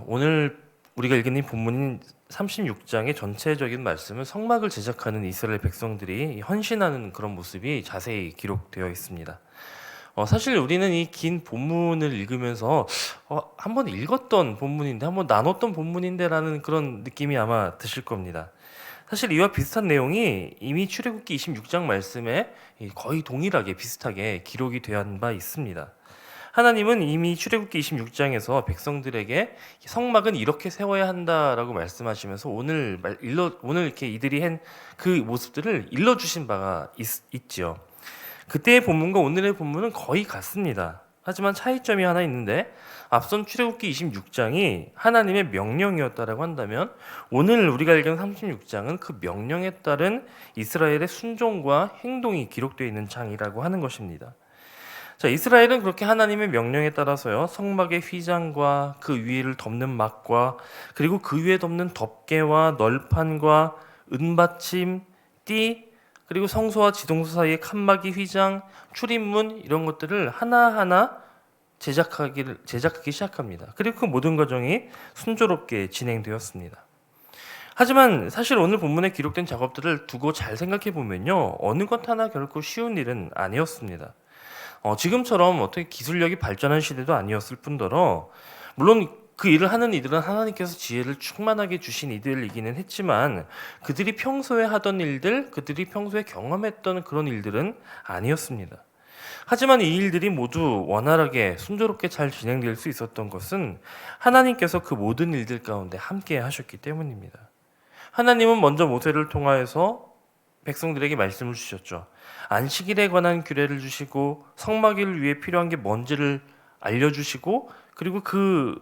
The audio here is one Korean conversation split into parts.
오늘 우리가 읽은 이 본문인 36장의 전체적인 말씀은 성막을 제작하는 이스라엘 백성들이 헌신하는 그런 모습이 자세히 기록되어 있습니다. 사실 우리는 이 긴 본문을 읽으면서 한번 읽었던 본문인데, 한번 나눴던 본문인데라는 그런 느낌이 아마 드실 겁니다. 사실 이와 비슷한 내용이 이미 출애굽기 26장 말씀에 거의 동일하게 비슷하게 기록이 되어 바 있습니다. 하나님은 이미 출애굽기 26장에서 백성들에게 성막은 이렇게 세워야 한다라고 말씀하시면서 오늘 이렇게 이들이 한 그 모습들을 일러주신 바가 있지요. 그때의 본문과 오늘의 본문은 거의 같습니다. 하지만 차이점이 하나 있는데, 앞선 출애굽기 26장이 하나님의 명령이었다라고 한다면 오늘 우리가 읽은 36장은 그 명령에 따른 이스라엘의 순종과 행동이 기록되어 있는 장이라고 하는 것입니다. 자, 이스라엘은 그렇게 하나님의 명령에 따라서요, 성막의 휘장과 그 위를 덮는 막과 그리고 그 위에 덮는 덮개와 널판과 은받침, 띠, 그리고 성소와 지동소 사이의 칸막이 휘장, 출입문 이런 것들을 하나하나 제작하기 시작합니다. 그리고 그 모든 과정이 순조롭게 진행되었습니다. 하지만 사실 오늘 본문에 기록된 작업들을 두고 잘 생각해 보면요, 어느 것 하나 결코 쉬운 일은 아니었습니다. 지금처럼 어떻게 기술력이 발전한 시대도 아니었을 뿐더러, 물론 그 일을 하는 이들은 하나님께서 지혜를 충만하게 주신 이들이기는 했지만 그들이 평소에 하던 일들, 그들이 평소에 경험했던 그런 일들은 아니었습니다. 하지만 이 일들이 모두 원활하게 순조롭게 잘 진행될 수 있었던 것은 하나님께서 그 모든 일들 가운데 함께 하셨기 때문입니다. 하나님은 먼저 모세를 통하여서 백성들에게 말씀을 주셨죠. 안식일에 관한 규례를 주시고 성막을 위해 필요한 게 뭔지를 알려주시고, 그리고 그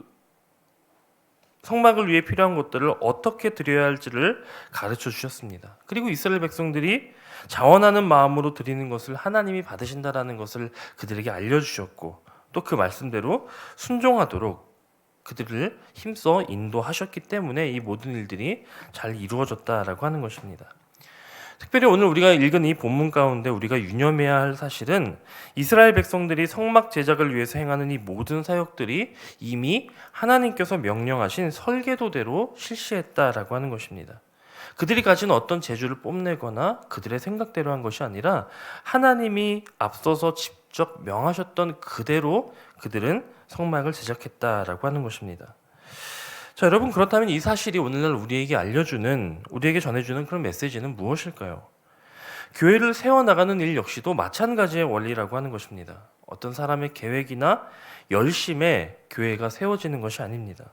성막을 위해 필요한 것들을 어떻게 드려야 할지를 가르쳐 주셨습니다. 그리고 이스라엘 백성들이 자원하는 마음으로 드리는 것을 하나님이 받으신다라는 것을 그들에게 알려주셨고, 또 그 말씀대로 순종하도록 그들을 힘써 인도하셨기 때문에 이 모든 일들이 잘 이루어졌다라고 하는 것입니다. 특별히 오늘 우리가 읽은 이 본문 가운데 우리가 유념해야 할 사실은 이스라엘 백성들이 성막 제작을 위해서 행하는 이 모든 사역들이 이미 하나님께서 명령하신 설계도대로 실시했다라고 하는 것입니다. 그들이 가진 어떤 재주를 뽐내거나 그들의 생각대로 한 것이 아니라 하나님이 앞서서 직접 명하셨던 그대로 그들은 성막을 제작했다라고 하는 것입니다. 자, 여러분, 그렇다면 이 사실이 오늘날 우리에게 전해주는 그런 메시지는 무엇일까요? 교회를 세워나가는 일 역시도 마찬가지의 원리라고 하는 것입니다. 어떤 사람의 계획이나 열심에 교회가 세워지는 것이 아닙니다.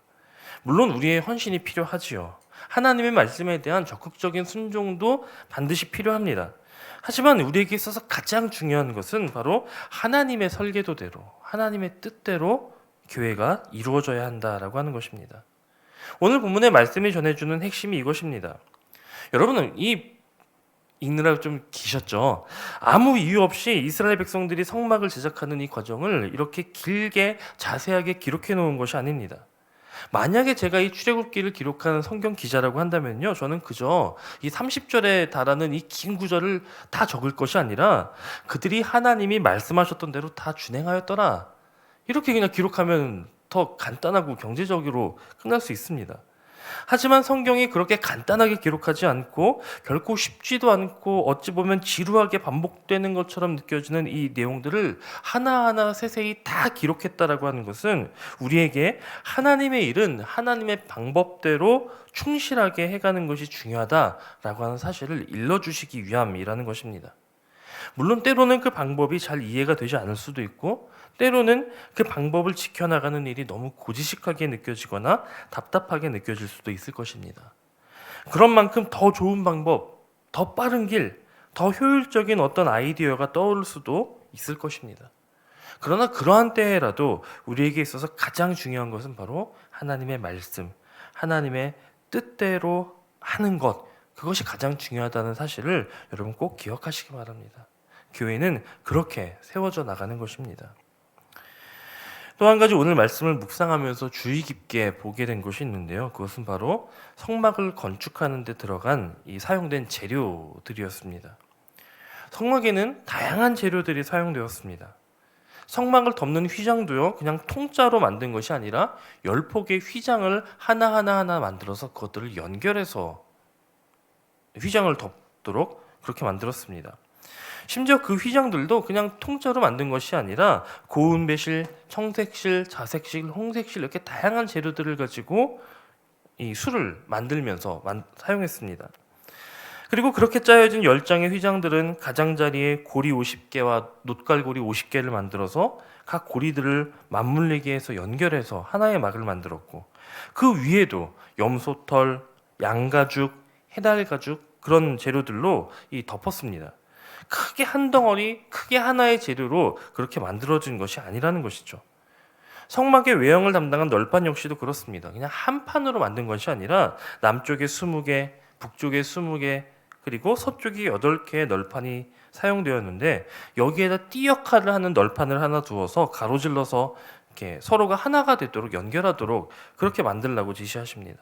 물론 우리의 헌신이 필요하지요. 하나님의 말씀에 대한 적극적인 순종도 반드시 필요합니다. 하지만 우리에게 있어서 가장 중요한 것은 바로 하나님의 설계도대로, 하나님의 뜻대로 교회가 이루어져야 한다라고 하는 것입니다. 오늘 본문의 말씀이 전해주는 핵심이 이것입니다. 여러분은 읽느라 좀 기셨죠? 아무 이유 없이 이스라엘 백성들이 성막을 제작하는 이 과정을 이렇게 길게 자세하게 기록해 놓은 것이 아닙니다. 만약에 제가 이 출애굽기를 기록한 성경 기자라고 한다면요, 저는 그저 이 30절에 달하는 이 긴 구절을 다 적을 것이 아니라 그들이 하나님이 말씀하셨던 대로 다 준행하였더라, 이렇게 그냥 기록하면 더 간단하고 경제적으로 끝날 수 있습니다. 하지만 성경이 그렇게 간단하게 기록하지 않고 결코 쉽지도 않고 어찌 보면 지루하게 반복되는 것처럼 느껴지는 이 내용들을 하나하나 세세히 다 기록했다라고 하는 것은 우리에게 하나님의 일은 하나님의 방법대로 충실하게 해가는 것이 중요하다라고 하는 사실을 일러주시기 위함이라는 것입니다. 물론 때로는 그 방법이 잘 이해가 되지 않을 수도 있고, 때로는 그 방법을 지켜나가는 일이 너무 고지식하게 느껴지거나 답답하게 느껴질 수도 있을 것입니다. 그런 만큼 더 좋은 방법, 더 빠른 길, 더 효율적인 어떤 아이디어가 떠오를 수도 있을 것입니다. 그러나 그러한 때에라도 우리에게 있어서 가장 중요한 것은 바로 하나님의 말씀, 하나님의 뜻대로 하는 것, 그것이 가장 중요하다는 사실을 여러분 꼭 기억하시기 바랍니다. 교회는 그렇게 세워져 나가는 것입니다. 또 한 가지 오늘 말씀을 묵상하면서 주의 깊게 보게 된 것이 있는데요. 그것은 바로 성막을 건축하는 데 들어간 이 사용된 재료들이었습니다. 성막에는 다양한 재료들이 사용되었습니다. 성막을 덮는 휘장도요, 그냥 통짜로 만든 것이 아니라 10폭의 휘장을 하나하나 만들어서 그것들을 연결해서 휘장을 덮도록 그렇게 만들었습니다. 심지어 그 휘장들도 그냥 통짜로 만든 것이 아니라 고운 배실, 청색실, 자색실, 홍색실 이렇게 다양한 재료들을 가지고 이 술을 만들면서 사용했습니다. 그리고 그렇게 짜여진 10장의 휘장들은 가장자리에 고리 50개와 놋갈고리 50개를 만들어서 각 고리들을 맞물리게 해서 연결해서 하나의 막을 만들었고, 그 위에도 염소털, 양가죽, 해달가죽 그런 재료들로 덮었습니다. 크게 한 덩어리, 크게 하나의 재료로 그렇게 만들어진 것이 아니라는 것이죠. 성막의 외형을 담당한 널판 역시도 그렇습니다. 그냥 한 판으로 만든 것이 아니라 남쪽에 20개, 북쪽에 20개, 그리고 서쪽에 8개의 널판이 사용되었는데, 여기에다 띠 역할을 하는 널판을 하나 두어서 가로질러서 이렇게 서로가 하나가 되도록 연결하도록 그렇게 만들라고 지시하십니다.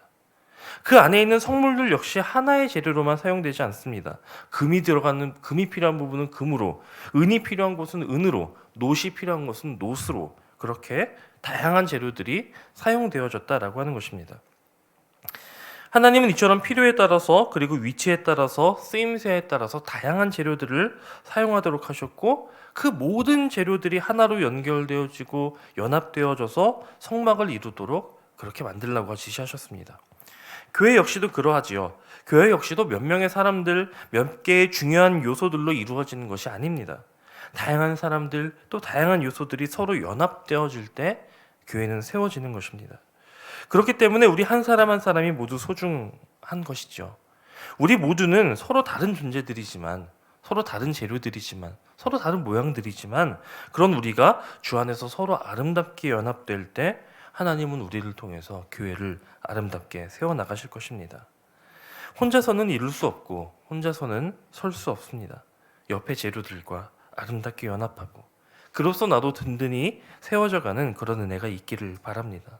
그 안에 있는 성물들 역시 하나의 재료로만 사용되지 않습니다. 금이 필요한 부분은 금으로, 은이 필요한 곳은 은으로, 놋이 필요한 곳은 놋으로 그렇게 다양한 재료들이 사용되어졌다라고 하는 것입니다. 하나님은 이처럼 필요에 따라서, 그리고 위치에 따라서, 쓰임새에 따라서 다양한 재료들을 사용하도록 하셨고, 그 모든 재료들이 하나로 연결되어지고 연합되어져서 성막을 이루도록 그렇게 만들라고 지시하셨습니다. 교회 역시도 그러하지요. 교회 역시도 몇 명의 사람들, 몇 개의 중요한 요소들로 이루어지는 것이 아닙니다. 다양한 사람들, 또 다양한 요소들이 서로 연합되어질 때 교회는 세워지는 것입니다. 그렇기 때문에 우리 한 사람 한 사람이 모두 소중한 것이죠. 우리 모두는 서로 다른 존재들이지만, 서로 다른 재료들이지만, 서로 다른 모양들이지만, 그런 우리가 주 안에서 서로 아름답게 연합될 때 하나님은 우리를 통해서 교회를 아름답게 세워나가실 것입니다. 혼자서는 이룰 수 없고 혼자서는 설 수 없습니다. 옆의 재료들과 아름답게 연합하고, 그로써 나도 든든히 세워져가는 그런 은혜가 있기를 바랍니다.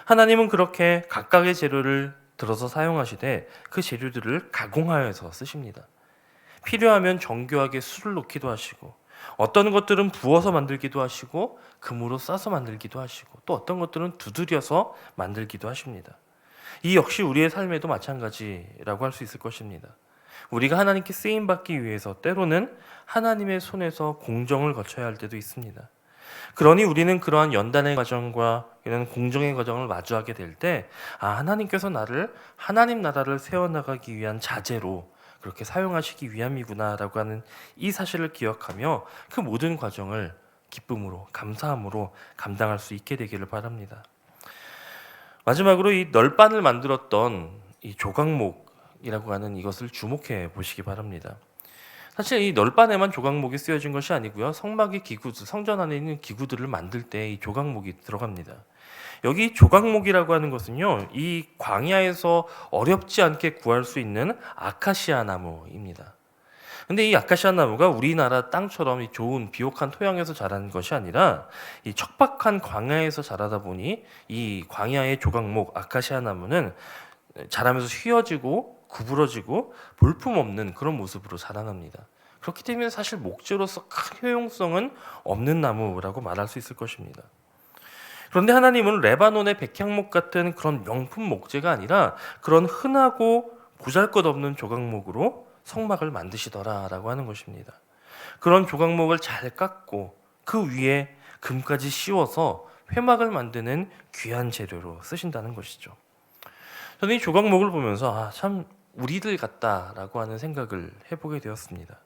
하나님은 그렇게 각각의 재료를 들어서 사용하시되 그 재료들을 가공하여서 쓰십니다. 필요하면 정교하게 술을 놓기도 하시고, 어떤 것들은 부어서 만들기도 하시고, 금으로 싸서 만들기도 하시고, 또 어떤 것들은 두드려서 만들기도 하십니다. 이 역시 우리의 삶에도 마찬가지라고 할 수 있을 것입니다. 우리가 하나님께 쓰임받기 위해서 때로는 하나님의 손에서 공정을 거쳐야 할 때도 있습니다. 그러니 우리는 그러한 연단의 과정과 이런 공정의 과정을 마주하게 될 때, 하나님께서 나를 하나님 나라를 세워나가기 위한 자재로 그렇게 사용하시기 위함이구나라고 하는 이 사실을 기억하며 그 모든 과정을 기쁨으로, 감사함으로 감당할 수 있게 되기를 바랍니다. 마지막으로 이 널판을 만들었던 이 조각목이라고 하는 이것을 주목해 보시기 바랍니다. 사실 이 널판에만 조각목이 쓰여진 것이 아니고요, 성막의 기구들, 성전 안에 있는 기구들을 만들 때 이 조각목이 들어갑니다. 여기 조각목이라고 하는 것은요, 이 광야에서 어렵지 않게 구할 수 있는 아카시아 나무입니다. 근데 이 아카시아 나무가 우리나라 땅처럼 이 좋은 비옥한 토양에서 자라는 것이 아니라 이 척박한 광야에서 자라다 보니 이 광야의 조각목 아카시아 나무는 자라면서 휘어지고 구부러지고 볼품없는 그런 모습으로 자라납니다. 그렇기 때문에 사실 목재로서 큰 효용성은 없는 나무라고 말할 수 있을 것입니다. 그런데 하나님은 레바논의 백향목 같은 그런 명품 목재가 아니라 그런 흔하고 보잘것없는 조각목으로 성막을 만드시더라라고 하는 것입니다. 그런 조각목을 잘 깎고 그 위에 금까지 씌워서 회막을 만드는 귀한 재료로 쓰신다는 것이죠. 저는 이 조각목을 보면서 참 우리들 같다라고 하는 생각을 해보게 되었습니다.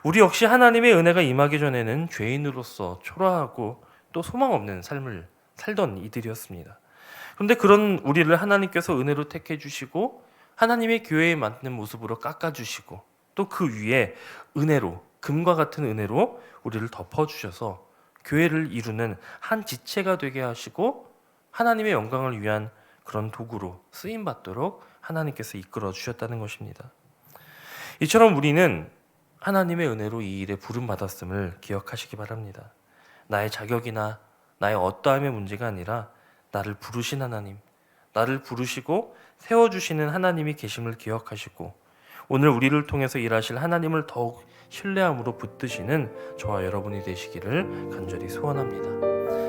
우리 역시 하나님의 은혜가 임하기 전에는 죄인으로서 초라하고 또 소망 없는 삶을 살던 이들이었습니다. 그런데 그런 우리를 하나님께서 은혜로 택해 주시고 하나님의 교회에 맞는 모습으로 깎아주시고, 또 그 위에 은혜로, 금과 같은 은혜로 우리를 덮어주셔서 교회를 이루는 한 지체가 되게 하시고 하나님의 영광을 위한 그런 도구로 쓰임받도록 하나님께서 이끌어 주셨다는 것입니다. 이처럼 우리는 하나님의 은혜로 이 일에 부름받았음을 기억하시기 바랍니다. 나의 자격이나 나의 어떠함의 문제가 아니라 나를 부르신 하나님, 나를 부르시고 세워주시는 하나님이 계심을 기억하시고, 오늘 우리를 통해서 일하실 하나님을 더욱 신뢰함으로 붙드시는 저와 여러분이 되시기를 간절히 소원합니다.